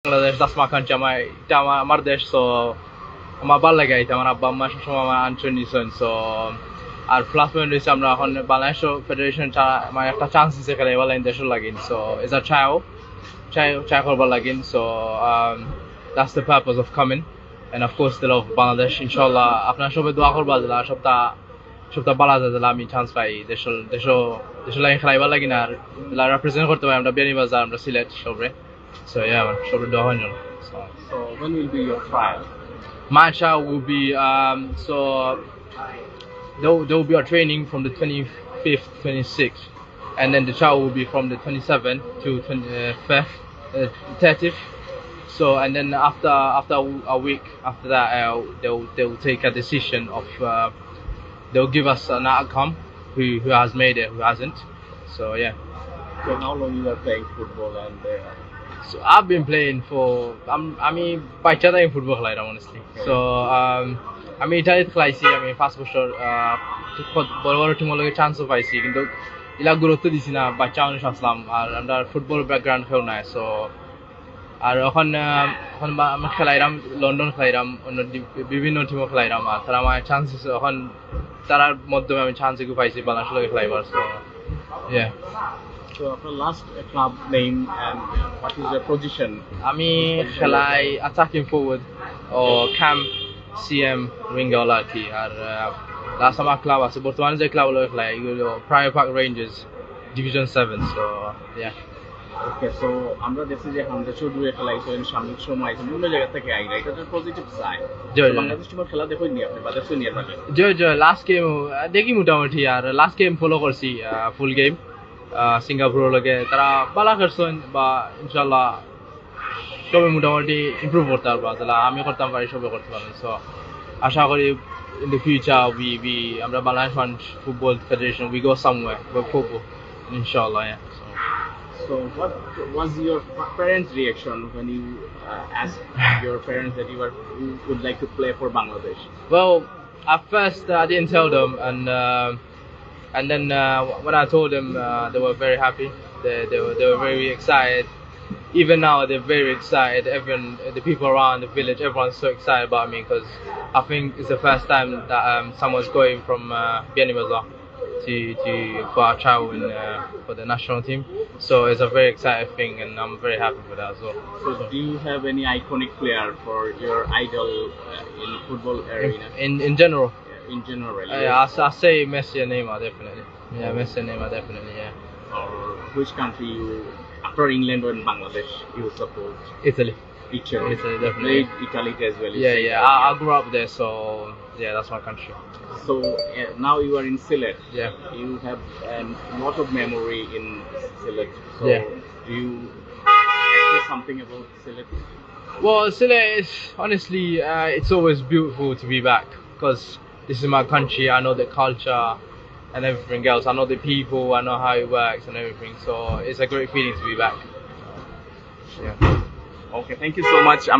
Bangladesh, that's my country, আমার দেশ, so আমার ভালো লাগে এটা, আমার আব্বা আম্মা সবসময় আমার আনছেন নিছেন, so আর প্লাস পয়েন্ট হচ্ছে আমরা এখন বাংলাদেশ ফেডারেশন মানে একটা চান্স দিছে খেলে এবার দেশের লাগিন, so is a try করবার লাগিন, so that's the purpose of coming, and of course the love of Bangladesh. ইনশাআল্লাহ আপনারা সবাই দোয়া করবা যে সপ্তাহ ভালো যায়, আমি চান্স পাই দেশের লাইন খেলাইবার লাগিন আর রিপ্রেজেন্ট করতে পারি আমরা বিয়ানীবাজার, আমরা সিলেট সবরে, so yeah man, সবরে দোয়া হয় না. So when will be your trial? My trial will be so there will be a training from the 25th, 26th, and then the trial will be from the 27th to 25th, 30th. So and then after a week after that, they will take a decision of they'll give us an outcome who has made it, who hasn't. So yeah. So how long you are playing football and So I've been playing for by Chada in football honestly. Okay. So আমি ইটালিতে খেলাইছি, আমি 5 বছর বড় বড় টিমের লগে চান্সও পাইছি, কিন্তু ইলা গুরুত্ব দিছি না, বাচ্চা মানুষ আসলাম আর আমরা ফুটবল ব্যাকগ্রাউন্ড কেউ নাই, সো আর এখন আমি খেলাইরাম, লন্ডন খেলাইরাম, অন্য বিভিন্ন টিমও খেলাইরাম, আর তারা আমার চান্স দিছে, এখন তারার মাধ্যমে আমি চান্স একটু পাইছি বাংলাদেশের লগে খেলাইবার, so yeah. So after last club name and what is your position? আমি খেলাই attacking forward ও camp CM winger আর কি, আর লাস্ট আমার ক্লাব আছে বর্তমানে যে ক্লাব হলো খেলাই এগুলো private park rangers division 7, so yeah. Okay, so আমরা দেখছি যে হামজা চৌধুরী খেলাইছেন সাময়িক সময় বিভিন্ন জায়গা থেকে আইরা, এটা তো পজিটিভ সাইড। বাংলাদেশ টিমের খেলা দেখুন নি আপনি, বাদে শুনিয়ে থাকে জয় লাস্ট গেম দেখি মোটামুটি, আর লাস্ট গেম ফলো করছি ফুল গেম সিঙ্গাপুরের লগে, তারা ভালো করছেন বা ইনশাল্লাহ সবাই মোটামুটি ইমপ্রুভ করতে পারবো, তাহলে আমি করতাম পারি সবাই করতে পারবেন, সো আশা করি in the future we আমরা Bangladesh football federation we go somewhere with football inshallah, yeah. So what was your parents' reaction when you asked your parents that you would like to play for Bangladesh? Well, at first I didn't tell them, and then when I told them, they were very happy. They were very excited. Even now they're very excited. Everyone, the people around the village, everyone's so excited about me, because I think it's the first time that someone's going from Bianibaza to for our trial for the national team. So it's a very exciting thing, and I'm very happy for that as well. So do you have any iconic player for your idol in football arena? In general. Yeah, in general, really. I say Messi and Neymar definitely. Yeah, Messi and Neymar definitely. Yeah. Or which country you, after England or Bangladesh, you support? Italy. Italy, definitely. Italy as well. Yeah. I grew up there, so yeah, that's my country. So now you are in Sylhet. Yeah. You have a lot of memory in Sylhet. So Yeah. do you say something about Sylhet? Well, Sylhet is honestly, it's always beautiful to be back, because this is my country. I know the culture and everything else. I know the people. I know how it works and everything. So it's a great feeling to be back. Yeah. Okay, thank you so much.